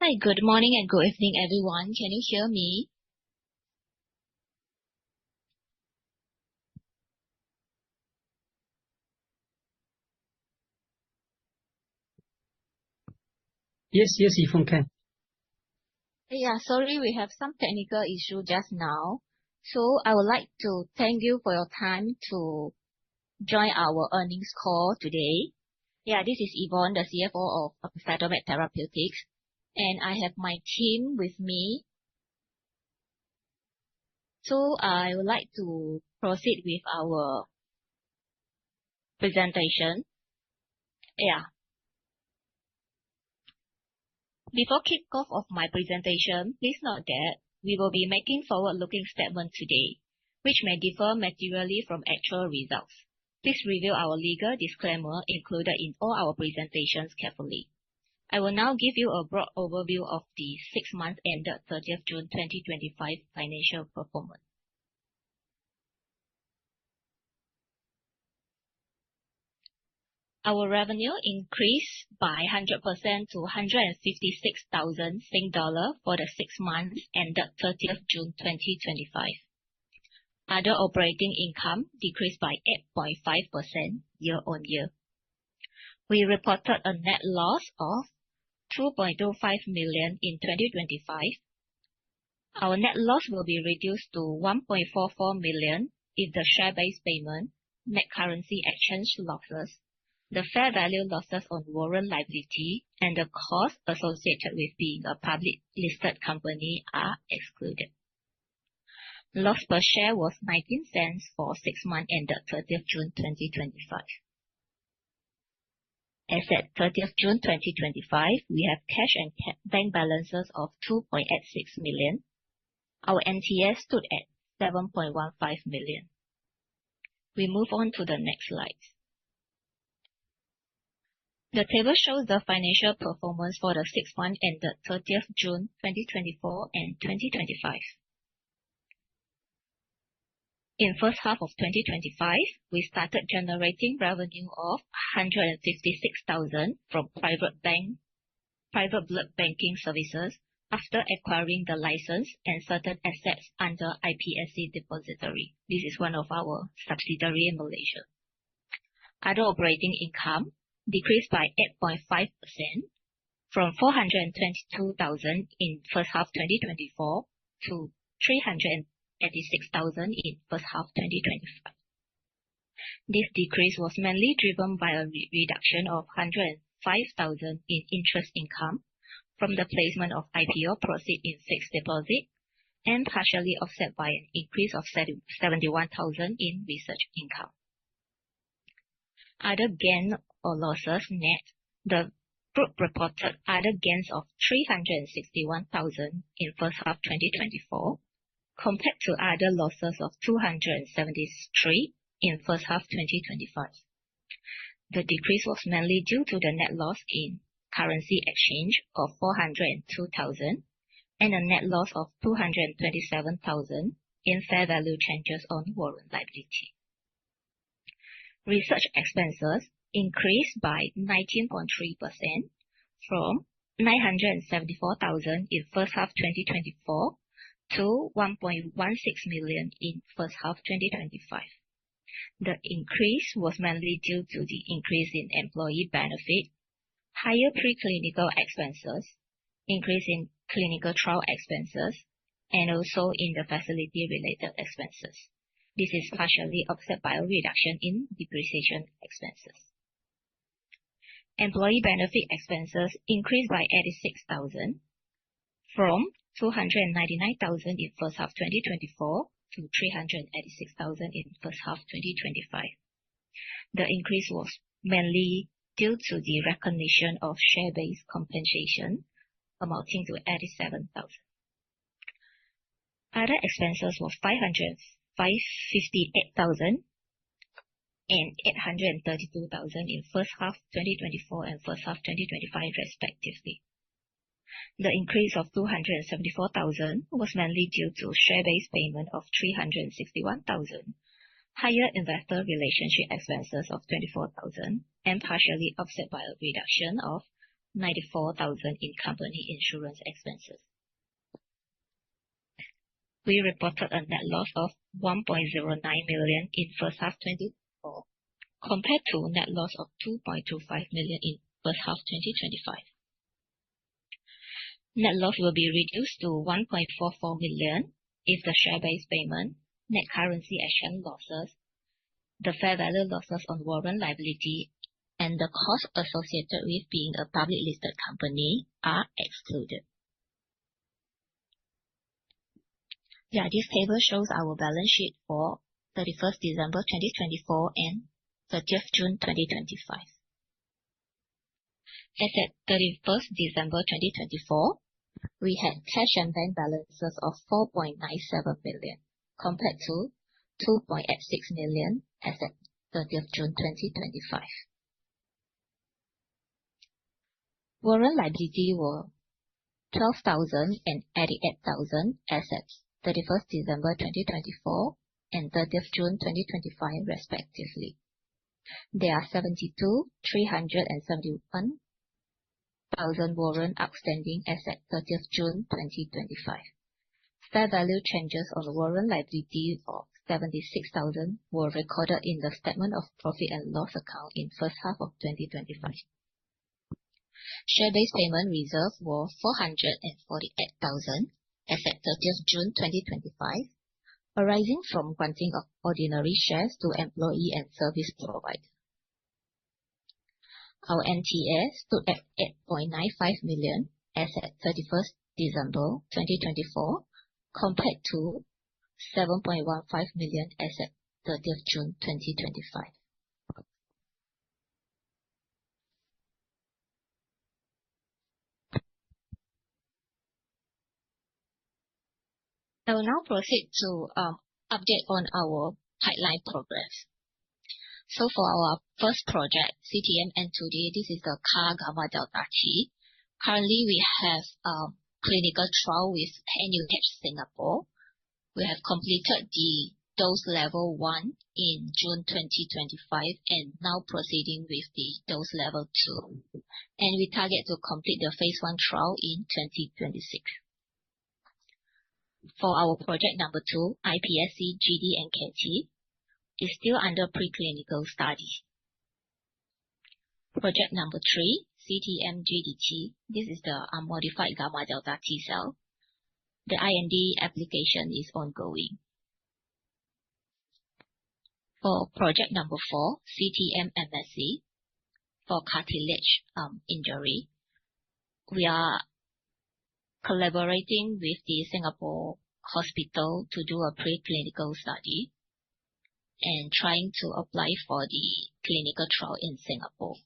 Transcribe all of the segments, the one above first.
Hi, good morning and good evening, everyone. Can you hear me? Yes, Yvonne can. Yeah, sorry, we have some technical issue just now. So I would like to thank you for your time to join our earnings call today. Yeah, this is Yvonne, the CFO of CytoMed Therapeutics, and I have my team with me. So I would like to proceed with our presentation. Yeah. Before kick-off of my presentation, please note that we will be making forward-looking statements today, which may differ materially from actual results. Please review our legal disclaimer included in all our presentations carefully. I will now give you a broad overview of the 6 months ended 30th June 2025 financial performance. Our revenue increased by 100% to 156,000 Sing dollar for the 6 months ended 30th June 2025. Other operating income decreased by 8.5% year-on-year. We reported a net loss of 2.25 million in 2025. Our net loss will be reduced to 1.44 million if the share-based payment, net currency exchange losses, the fair value losses on warrant liability, and the costs associated with being a public listed company are excluded. Loss per share was 19 cents for 6 months ended 30th June 2025. As at 30th June 2025, we have cash and bank balances of 2.86 million. Our NTS stood at 7.15 million. We move on to the next slide. The table shows the financial performance for the 6 months ended 30th June 2024 and 2025. In first half of 2025, we started generating revenue of 156,000 from private blood banking services after acquiring the license and certain assets under IPSC Depository. This is one of our subsidiary in Malaysia. Other operating income decreased by 8.5% from 422,000 in first half 2024 to 386,000 in first half 2025. This decrease was mainly driven by a reduction of 105,000 in interest income from the placement of IPO proceeds in fixed deposit and partially offset by an increase of 71,000 in research income. Other gain or losses net, the group reported other gains of 361,000 in first half 2024 compared to other losses of 273 in first half 2025. The decrease was mainly due to the net loss in currency exchange of 402,000 and a net loss of 227,000 in fair value changes on warrant liability. Research expenses increased by 19.3% from 974,000 in first half 2024 to 1.16 million in first half 2025. The increase was mainly due to the increase in employee benefit, higher preclinical expenses, increase in clinical trial expenses, and also in the facility-related expenses. This is partially offset by a reduction in depreciation expenses. Employee benefit expenses increased by 86,000 from 299,000 in first half 2024 to 386,000 in first half 2025. The increase was mainly due to the recognition of share-based compensation amounting to 87,000. Other expenses was 558,000 and 832,000 in first half 2024 and first half 2025 respectively. The increase of 274,000 was mainly due to share-based payment of 361,000, higher investor relationship expenses of 24,000, and partially offset by a reduction of $94,000 in company insurance expenses. We reported a net loss of $1.09 million in first half 2024 compared to net loss of $2.25 million in first half 2025. Net loss will be reduced to $1.44 million if the share-based payment, net currency exchange losses, the fair value losses on warrant liability, and the cost associated with being a public listed company are excluded. This table shows our balance sheet for 31st December 2024 and 30th June 2025. As at 31st December 2024, we had cash and bank balances of $4.97 million compared to $2.86 million as at 30th June 2025. Warrant liability were $12,000 and $88,000 as at 31st December 2024 and 30th June 2025 respectively. There are 371,000 warrant outstanding as at 30th June 2025. Fair value changes on warrant liability of $76,000 were recorded in the statement of profit and loss account in first half of 2025. Share-based payment reserve were $448,000 as at 30th June 2025, arising from granting of ordinary shares to employee and service provider. Our NTA stood at $8.95 million as at 31st December 2024 compared to $7.15 million as at 30th June 2025. I will now proceed to update on our pipeline progress. So for our first project, CTM-GDT, this is the CAR gamma delta T. Currently, we have clinical trial with NUH Singapore. We have completed the dose level 1 in June 2025 and now proceeding with the dose level 2. And we target to complete the phase 1 trial in 2026. For our project number 2, iPSC-GDNKT, is still under preclinical study. Project number 3, CTM-GDT, this is the unmodified gamma delta T cell. The IND application is ongoing. For project number 4, CTM-MSC, for cartilage injury, we are collaborating with the Singapore hospital to do a preclinical study and trying to apply for the clinical trial in Singapore.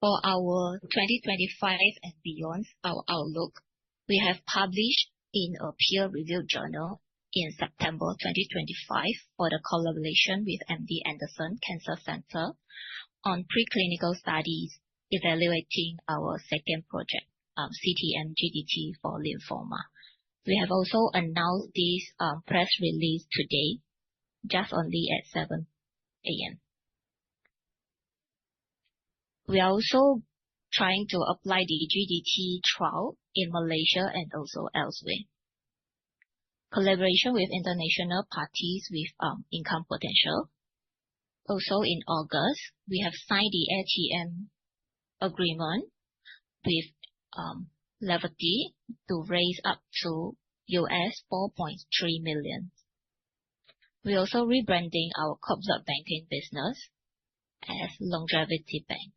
For our 2025 and beyond, our outlook, we have published in a peer-reviewed journal in September 2025 for the collaboration with MD Anderson Cancer Center on preclinical studies evaluating our second project, CTM-GDT for lymphoma. We have also announced this press release today, just only at 7 a.m. We are also trying to apply the GDT trial in Malaysia and also elsewhere. Collaboration with international parties with income potential. Also in August, we have signed the ATM agreement with Levity to raise up to $4.3 million. We also rebranding our cord blood banking business as Longevity Bank.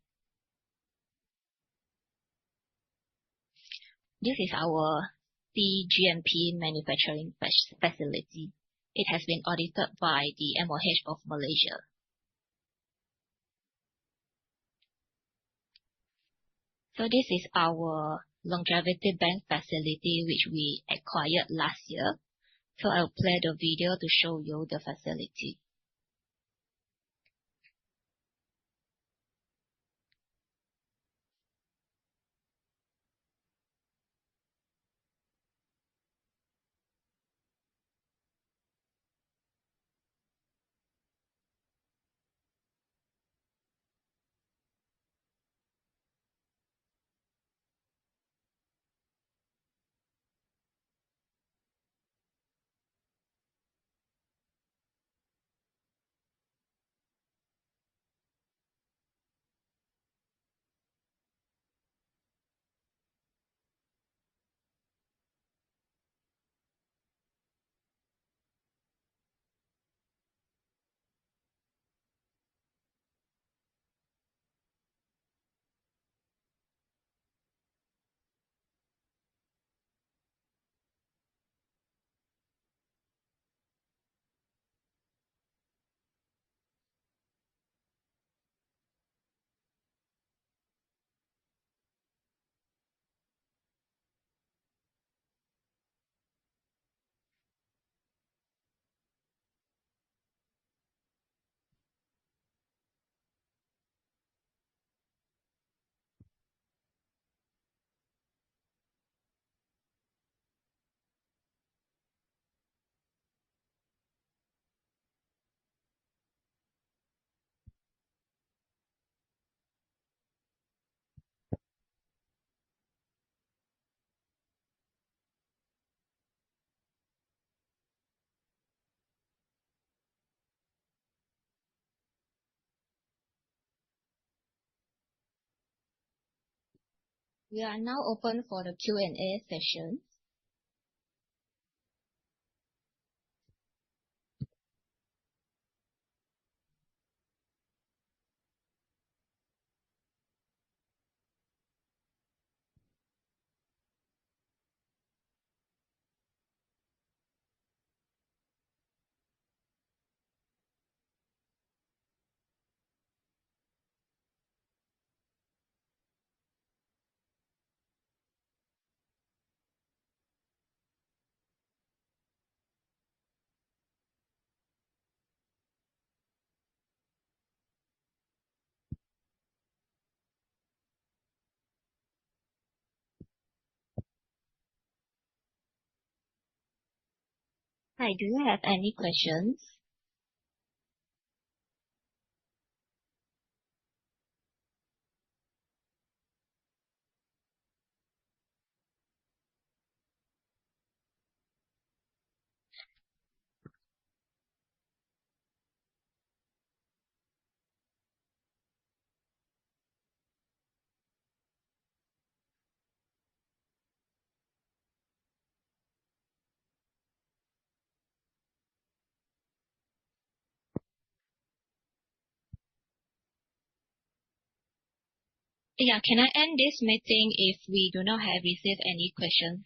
This is our cGMP manufacturing facility. It has been audited by the MOH of Malaysia. So this is our Longevity Bank facility which we acquired last year. So I'll play the video to show you the facility. We are now open for the Q&A session. Hi, do you have any questions? Yeah, can I end this meeting if we do not have received any questions?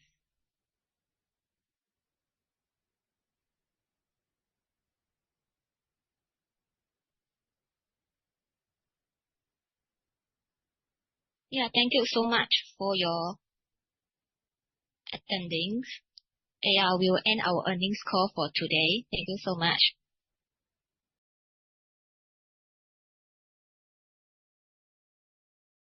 Yeah, thank you so much for your attending. Yeah, we will end our earnings call for today. Thank you so much.